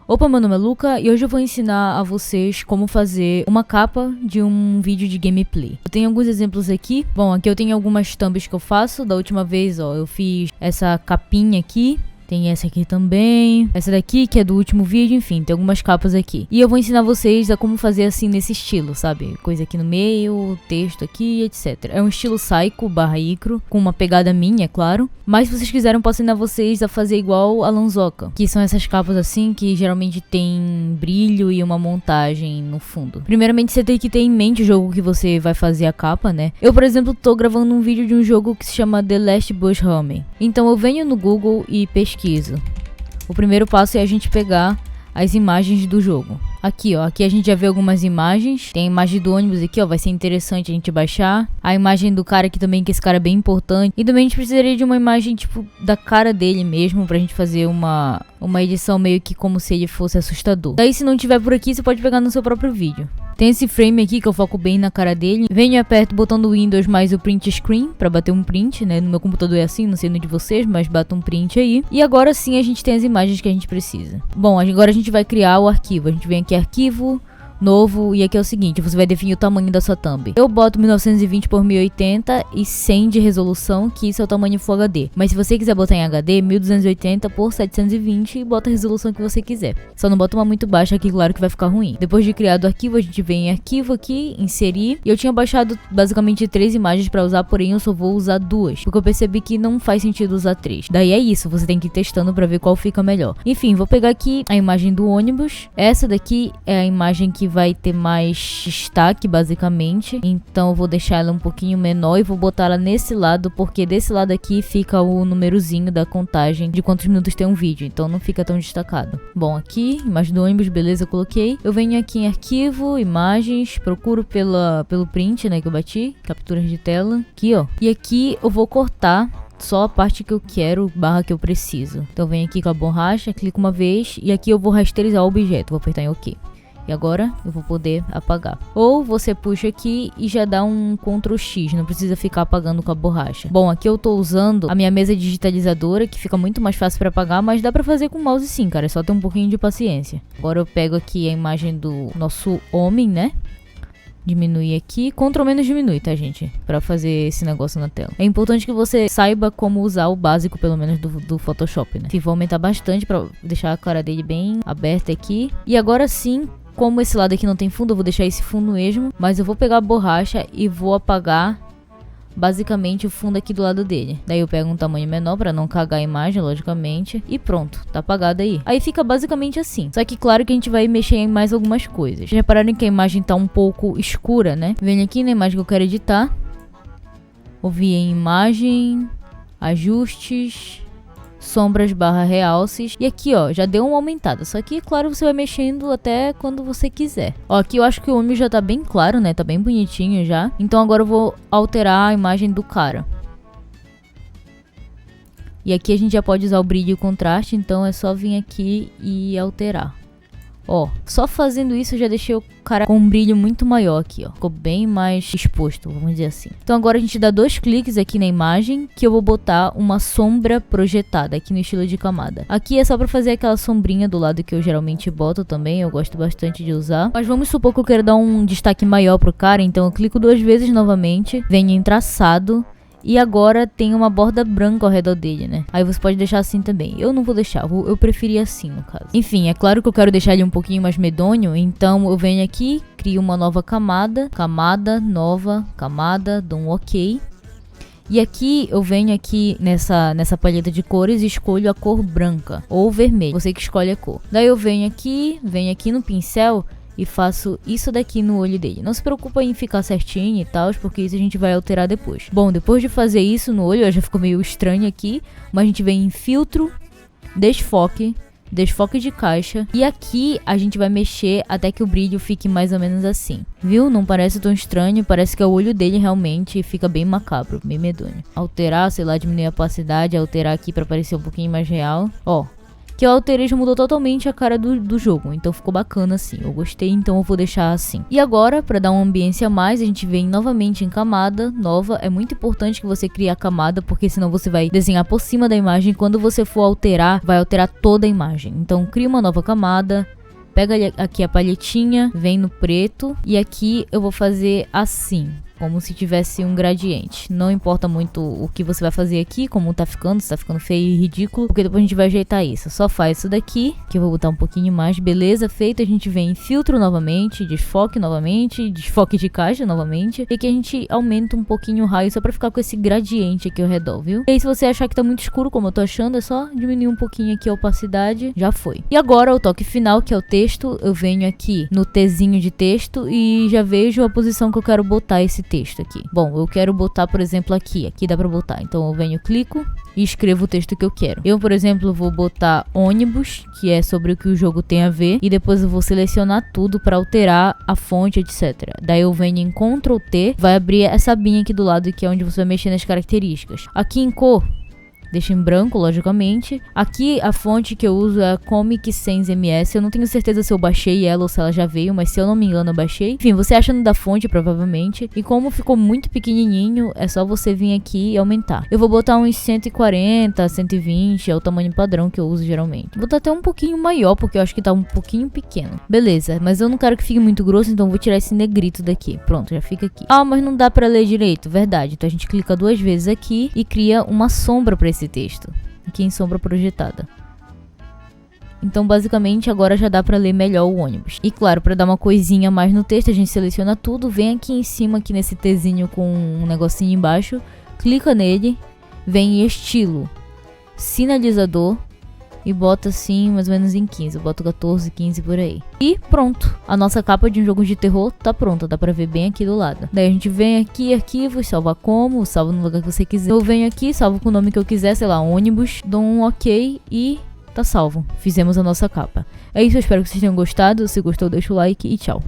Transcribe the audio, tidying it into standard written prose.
Opa, meu nome é Luca e hoje eu vou ensinar a vocês como fazer uma capa de um vídeo de gameplay. Eu tenho alguns exemplos aqui. Bom, aqui eu tenho algumas thumbs que eu faço. Da última vez, ó, eu fiz essa capinha aqui. Tem essa aqui também, essa daqui que é do último vídeo, enfim, tem algumas capas aqui. E eu vou ensinar vocês a como fazer assim nesse estilo, sabe? Coisa aqui no meio, texto aqui, etc. É um estilo Psycho / Icro, com uma pegada minha, é claro. Mas se vocês quiserem, eu posso ensinar vocês a fazer igual a Lanzoca, que são essas capas assim, que geralmente tem brilho e uma montagem no fundo. Primeiramente, você tem que ter em mente o jogo que você vai fazer a capa, né? Eu, por exemplo, tô gravando um vídeo de um jogo que se chama The Last Bush Homing. Então eu venho no Google e pesquiso. O primeiro passo é a gente pegar as imagens do jogo. Aqui, ó, aqui a gente já vê algumas imagens. Tem a imagem do ônibus aqui, ó, vai ser interessante a gente baixar. A imagem do cara aqui também, que esse cara é bem importante. E também a gente precisaria de uma imagem, tipo, da cara dele mesmo, pra gente fazer uma edição meio que como se ele fosse assustador. Daí, se não tiver por aqui, você pode pegar no seu próprio vídeo. Tem esse frame aqui que eu foco bem na cara dele. Venho e aperto o botão do Windows mais o print screen pra bater um print, né? No meu computador é assim, não sei no de vocês, mas bato um print aí. E agora sim a gente tem as imagens que a gente precisa. Bom, agora a gente vai criar o arquivo. A gente vem aqui, arquivo, novo, e aqui é o seguinte, você vai definir o tamanho da sua thumb. Eu boto 1920 por 1080 e 100 de resolução, que isso é o tamanho Full HD. Mas se você quiser botar em HD, 1280 por 720 e bota a resolução que você quiser. Só não bota uma muito baixa aqui, claro que vai ficar ruim. Depois de criado o arquivo, a gente vem em arquivo aqui, inserir. E eu tinha baixado basicamente 3 imagens pra usar, porém eu só vou usar 2, porque eu percebi que não faz sentido usar 3. Daí é isso, você tem que ir testando pra ver qual fica melhor. Enfim, vou pegar aqui a imagem do ônibus. Essa daqui é a imagem que vai ter mais destaque, basicamente. Então eu vou deixar ela um pouquinho menor e vou botar ela nesse lado, porque desse lado aqui fica o númerozinho da contagem de quantos minutos tem um vídeo, então não fica tão destacado. Bom, aqui, imagem do ônibus, beleza, eu coloquei. Eu venho aqui em arquivo, imagens, procuro pelo print, né, que eu bati, capturas de tela, aqui, ó. E aqui eu vou cortar só a parte que eu quero, / que eu preciso. Então eu venho aqui com a borracha, clico uma vez e aqui eu vou rasterizar o objeto, vou apertar em OK. E agora eu vou poder apagar. Ou você puxa aqui e já dá um Ctrl X, não precisa ficar apagando com a borracha. Bom, aqui eu tô usando a minha mesa digitalizadora, que fica muito mais fácil para apagar, mas dá pra fazer com o mouse sim, cara, é só ter um pouquinho de paciência. Agora eu pego aqui a imagem do nosso homem, né? Diminuir aqui, Ctrl menos diminui, tá, gente? Pra fazer esse negócio na tela. É importante que você saiba como usar o básico, pelo menos, do Photoshop, né? Vou aumentar bastante pra deixar a cara dele bem aberta aqui. E agora sim, como esse lado aqui não tem fundo, eu vou deixar esse fundo mesmo. Mas eu vou pegar a borracha e vou apagar basicamente o fundo aqui do lado dele. Daí eu pego um tamanho menor pra não cagar a imagem, logicamente. E pronto, tá apagado aí. Aí fica basicamente assim. Só que claro que a gente vai mexer em mais algumas coisas. Já repararam que a imagem tá um pouco escura, né? Venho aqui na imagem que eu quero editar. Vou vir em imagem, ajustes, sombras / realces. E aqui, ó, já deu uma aumentada. Só que, claro, você vai mexendo até quando você quiser. Ó, aqui eu acho que o homem já tá bem claro, né? Tá bem bonitinho já. Então agora eu vou alterar a imagem do cara. E aqui a gente já pode usar o brilho e o contraste. Então é só vir aqui e alterar. Ó, só fazendo isso eu já deixei o cara com um brilho muito maior aqui, ó. Ficou bem mais exposto, vamos dizer assim. Então agora a gente dá 2 cliques aqui na imagem, que eu vou botar uma sombra projetada aqui no estilo de camada. Aqui é só pra fazer aquela sombrinha do lado que eu geralmente boto também, eu gosto bastante de usar. Mas vamos supor que eu quero dar um destaque maior pro cara, então eu clico 2 vezes novamente, venho em traçado. E agora tem uma borda branca ao redor dele, né? Aí você pode deixar assim também. Eu não vou deixar, eu preferi assim no caso. Enfim, é claro que eu quero deixar ele um pouquinho mais medonho. Então eu venho aqui, crio uma nova camada. Camada, nova, camada, dou um OK. E aqui eu venho aqui nessa paleta de cores e escolho a cor branca ou vermelho. Você que escolhe a cor. Daí eu venho aqui no pincel e faço isso daqui no olho dele. Não se preocupa em ficar certinho e tal, porque isso a gente vai alterar depois. Bom, depois de fazer isso no olho, já ficou meio estranho aqui, mas a gente vem em filtro, desfoque de caixa. E aqui a gente vai mexer até que o brilho fique mais ou menos assim. Viu? Não parece tão estranho, parece que é o olho dele realmente fica bem macabro, bem medonho. Alterar, sei lá, diminuir a opacidade, alterar aqui pra parecer um pouquinho mais real. Ó. que eu alterei, já mudou totalmente a cara do jogo. Então ficou bacana assim, eu gostei, então eu vou deixar assim. E agora, pra dar uma ambiência a mais, a gente vem novamente em camada nova. É muito importante que você crie a camada, porque senão você vai desenhar por cima da imagem. Quando você for alterar, vai alterar toda a imagem. Então cria uma nova camada. Pega aqui a palhetinha, vem no preto e aqui eu vou fazer assim, como se tivesse um gradiente. Não importa muito o que você vai fazer aqui, como tá ficando, se tá ficando feio e ridículo, porque depois a gente vai ajeitar isso. Só faz isso daqui, que eu vou botar um pouquinho mais. Beleza, feito. A gente vem em filtro novamente, desfoque novamente, desfoque de caixa novamente. E aqui a gente aumenta um pouquinho o raio, só pra ficar com esse gradiente aqui ao redor, viu? E aí se você achar que tá muito escuro, como eu tô achando, é só diminuir um pouquinho aqui a opacidade, já foi. E agora o toque final, que é o texto. Eu venho aqui no Tzinho de texto e já vejo a posição que eu quero botar esse texto aqui. Bom, eu quero botar, por exemplo, aqui dá pra botar. Então eu venho, clico e escrevo o texto que eu quero. Eu, por exemplo, vou botar ônibus, que é sobre o que o jogo tem a ver, e depois eu vou selecionar tudo pra alterar a fonte, etc. Daí eu venho em Ctrl T, vai abrir essa abinha aqui do lado, que é onde você vai mexer nas características. Aqui em cor, deixa em branco, logicamente. Aqui a fonte que eu uso é a Comic Sans MS. Eu não tenho certeza se eu baixei ela ou se ela já veio, mas se eu não me engano eu baixei. Enfim, você acha no da fonte provavelmente. E como ficou muito pequenininho, é só você vir aqui e aumentar. Eu vou botar uns 140, 120, é o tamanho padrão que eu uso geralmente. Vou botar até um pouquinho maior, porque eu acho que tá um pouquinho pequeno. Beleza, mas eu não quero que fique muito grosso, então eu vou tirar esse negrito daqui. Pronto, já fica aqui. Ah, mas não dá pra ler direito. Verdade, então a gente clica 2 vezes aqui e cria uma sombra pra esse texto, aqui em sombra projetada. Então basicamente agora já dá pra ler melhor o ônibus. E claro, pra dar uma coisinha a mais no texto, a gente seleciona tudo, vem aqui em cima, aqui nesse Tzinho com um negocinho embaixo, clica nele, vem em estilo, sinalizador e bota assim mais ou menos em 15, eu boto 14, 15 por aí. E pronto, a nossa capa de um jogo de terror tá pronta, dá pra ver bem aqui do lado. Daí a gente vem aqui, arquivos, salva como, salva no lugar que você quiser. Eu venho aqui, salvo com o nome que eu quiser, sei lá, ônibus, dou um ok e tá salvo. Fizemos a nossa capa. É isso, eu espero que vocês tenham gostado. Se gostou, deixa o like e tchau.